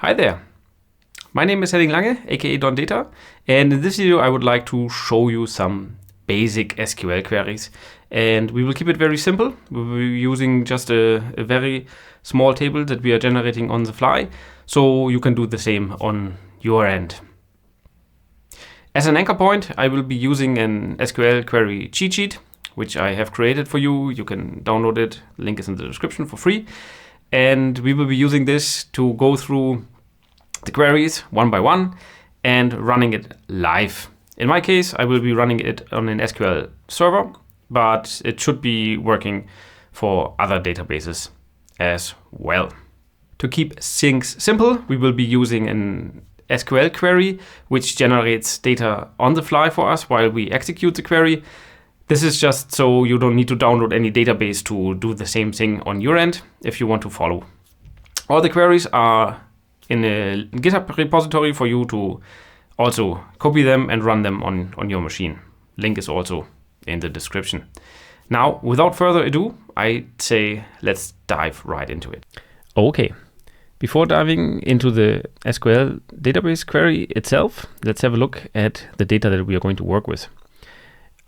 Hi there, my name is Henning Lange, aka Don Data, and in this video I would like to show you some basic SQL queries, and we will keep it very simple. We will be using just a very small table that we are generating on the fly, so you can do the same on your end. As an anchor point, I will be using an SQL query cheat sheet, which I have created for you. You can download it, link is in the description for free. And we will be using this to go through the queries one by one and running it live. In my case, I will be running it on an SQL server, but it should be working for other databases as well. To keep things simple, we will be using an SQL query, which generates data on the fly for us while we execute the query. This is just so you don't need to download any database to do the same thing on your end if you want to follow. All the queries are in a GitHub repository for you to also copy them and run them on your machine. Link is also in the description. Now, without further ado, I'd say let's dive right into it. Okay, before diving into the SQL database query itself, let's have a look at the data that we are going to work with.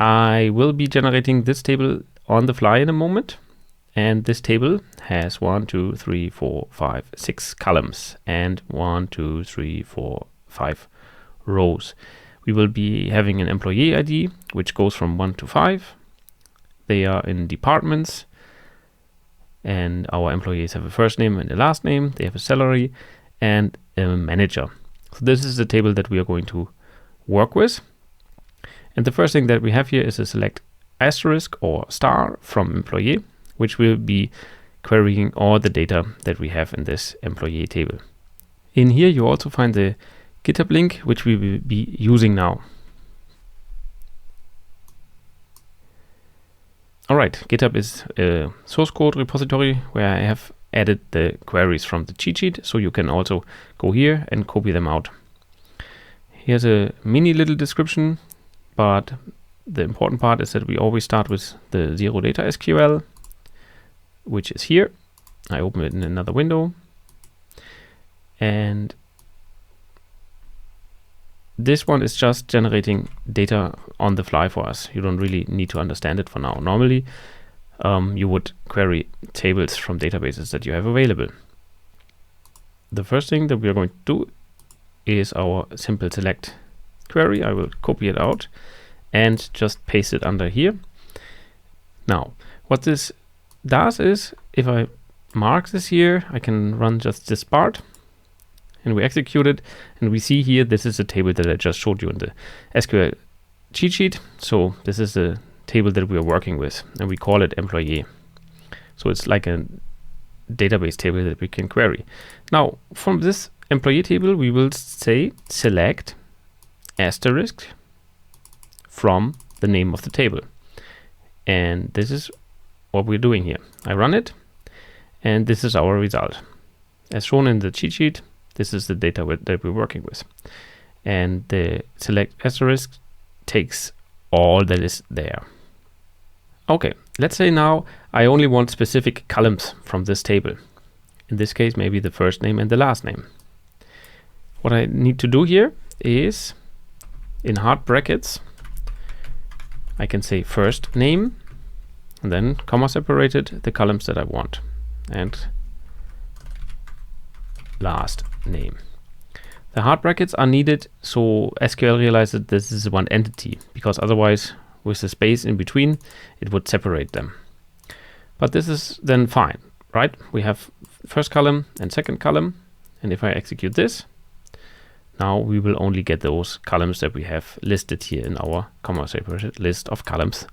I will be generating this table on the fly in a moment, and this table has 1, 2, 3, 4, 5, 6 columns and 1, 2, 3, 4, 5 rows. We will be having an employee ID which goes from 1 to 5. They are in departments, and our employees have a first name and a last name. They have a salary and a manager. So this is the table that we are going to work with. And the first thing that we have here is a select asterisk or star from employee, which will be querying all the data that we have in this employee table. In here you also find the GitHub link, which we will be using now. Alright, GitHub is a source code repository where I have added the queries from the cheat sheet, so you can also go here and copy them out. Here's a mini little description, but the important part is that we always start with the zero data SQL, which is here. I open it in another window. And this one is just generating data on the fly for us. You don't really need to understand it for now. Normally, you would query tables from databases that you have available. The first thing that we are going to do is our simple select query. I will copy it out and just paste it under here. Now, what this does is, if I mark this here, I can run just this part and we execute it, and we see here this is a table that I just showed you in the SQL cheat sheet. So this is the table that we are working with, and we call it employee. So it's like a database table that we can query. Now, from this employee table, we will say select asterisk from the name of the table. And this is what we're doing here. I run it, and this is our result. As shown in the cheat sheet, this is the data that we're working with. And the select asterisk takes all that is there. Okay, let's say now I only want specific columns from this table. In this case, maybe the first name and the last name. What I need to do here is, in hard brackets, I can say first name and then comma separated the columns that I want, and last name. The hard brackets are needed so SQL realizes that this is one entity, because otherwise with the space in between it would separate them. But this is then fine, right? We have first column and second column, and if I execute this, now we will only get those columns that we have listed here in our comma separated list of columns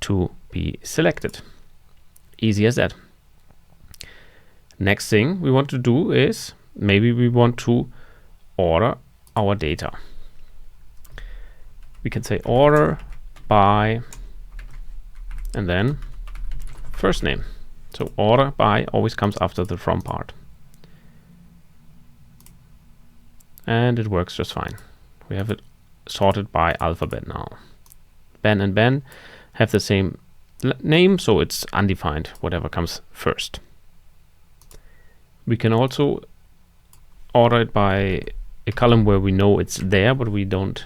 to be selected. Easy as that. Next thing we want to do is, maybe we want to order our data. We can say order by and then first name. So order by always comes after the from part. And it works just fine. We have it sorted by alphabet now. Ben and Ben have the same name, so it's undefined, whatever comes first. We can also order it by a column where we know it's there, but we don't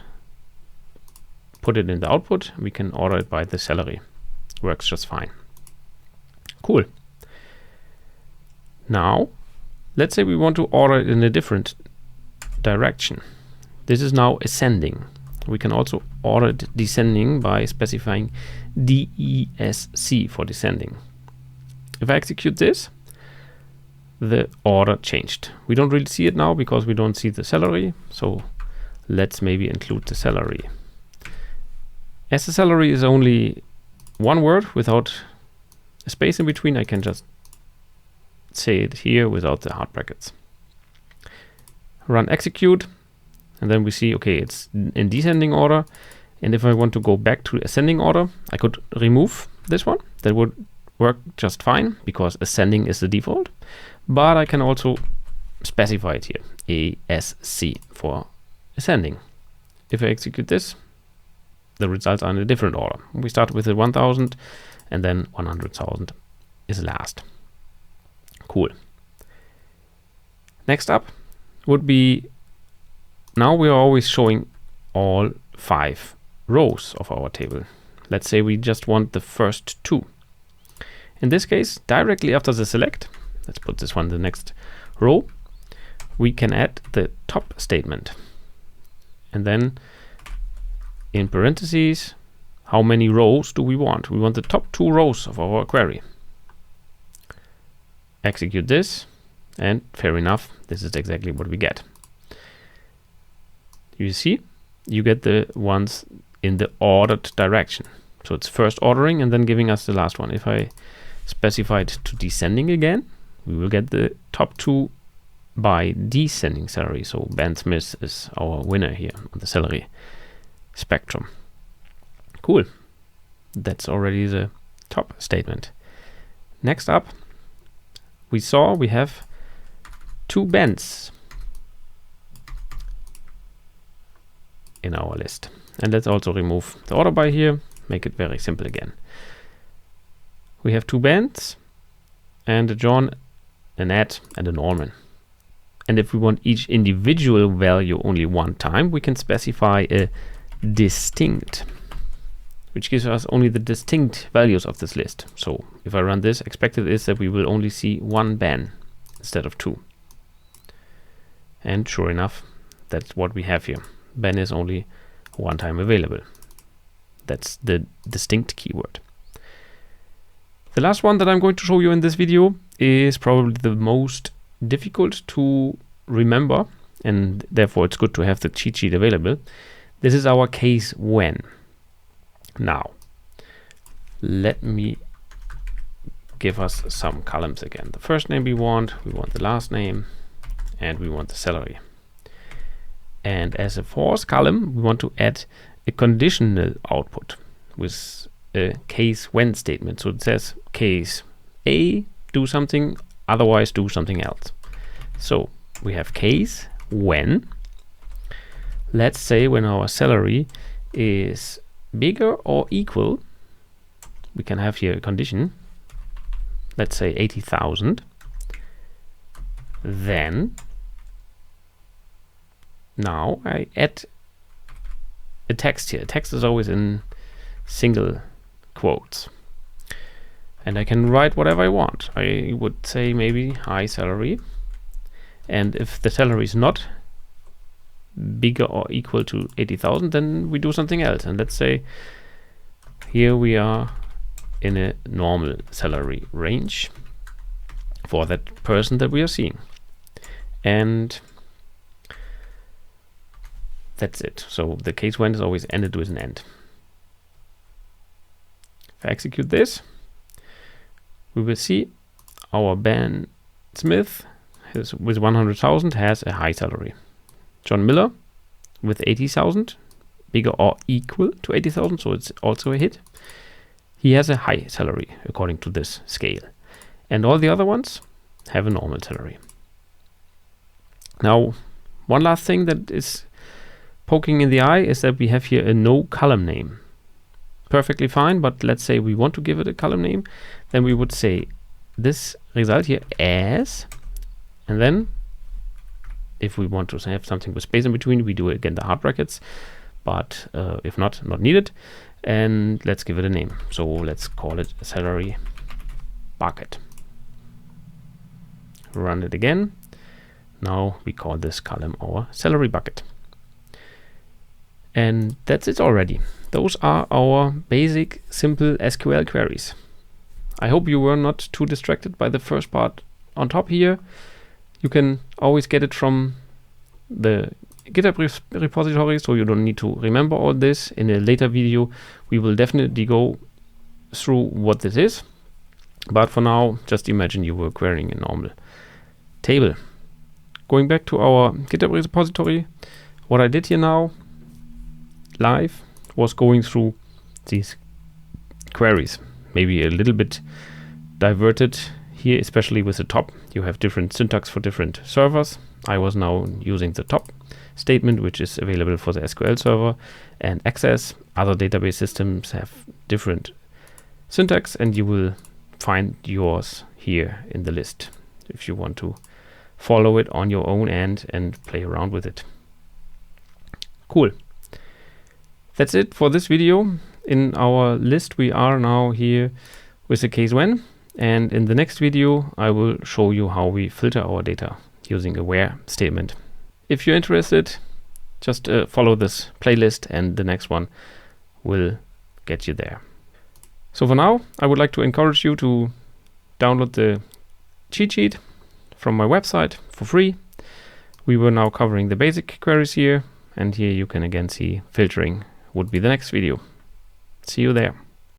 put it in the output, we can order it by the salary. Works just fine. Cool. Now, let's say we want to order it in a different direction. This is now ascending. We can also order it descending by specifying DESC for descending. If I execute this, the order changed. We don't really see it now because we don't see the salary. So let's maybe include the salary. As the salary is only one word without a space in between, I can just say it here without the hard brackets. Run execute, and then we see, okay, it's in descending order. And if I want to go back to ascending order, I could remove this one. That would work just fine because ascending is the default. But I can also specify it here, ASC for ascending. If I execute this, the results are in a different order. We start with the 1000 and then 100,000 is last. Cool. Next up would be, now we are always showing all 5 rows of our table. Let's say we just want the first 2. In this case, directly after the select, let's put this one in the next row, we can add the top statement. And then in parentheses, how many rows do we want? We want the top 2 rows of our query. Execute this, and fair enough, this is exactly what we get. You see, you get the ones in the ordered direction. So it's first ordering and then giving us the last one. If I specify it to descending again, we will get the top 2 by descending salary. So Ben Smith is our winner here on the salary spectrum. Cool. That's already the top statement. Next up, we saw we have 2 Bens in our list. And let's also remove the order by here, make it very simple again. We have 2 Bens and a John, an Ed, and a Norman. And if we want each individual value only one time, we can specify a distinct, which gives us only the distinct values of this list. So if I run this, expected is that we will only see 1 Ben instead of 2. And sure enough, that's what we have here. Ben is only one time available. That's the distinct keyword. The last one that I'm going to show you in this video is probably the most difficult to remember, and therefore it's good to have the cheat sheet available. This is our case when. Now, let me give us some columns again. The first name we want the last name, and we want the salary. And as a fourth column, we want to add a conditional output with a case when statement. So it says case A, do something, otherwise do something else. So we have case when. Let's say when our salary is bigger or equal, we can have here a condition. Let's say 80,000. Then now I add a text here. Text is always in single quotes. And I can write whatever I want. I would say maybe high salary. And if the salary is not bigger or equal to 80,000, then we do something else. And let's say here we are in a normal salary range for that person that we are seeing. And that's it. So the case when is always ended with an end. If I execute this, we will see our Ben Smith with 100,000 has a high salary. John Miller with 80,000, bigger or equal to 80,000, so it's also a hit. He has a high salary according to this scale. And all the other ones have a normal salary. Now, one last thing that is poking in the eye is that we have here a no column name. Perfectly fine, but let's say we want to give it a column name, then we would say this result here as, and then If we want to have something with space in between, we do again the hard brackets, but if not needed. And let's give it a name. So let's call it salary bucket. Run it again. Now we call this column our salary bucket. And that's it already. Those are our basic, simple SQL queries. I hope you were not too distracted by the first part on top here. You can always get it from the GitHub repository, so you don't need to remember all this. In a later video, we will definitely go through what this is. But for now, just imagine you were querying a normal table. Going back to our GitHub repository, what I did here now, live, was going through these queries. Maybe a little bit diverted here, especially with the top. You have different syntax for different servers. I was now using the top statement, which is available for the SQL server and Access. Other database systems have different syntax, and you will find yours here in the list if you want to follow it on your own end and play around with it. Cool. That's it for this video. In our list, we are now here with the case when, and in the next video, I will show you how we filter our data using a where statement. If you're interested, just follow this playlist and the next one will get you there. So for now, I would like to encourage you to download the cheat sheet from my website for free. We were now covering the basic queries here, and here you can again see filtering would be the next video. See you there.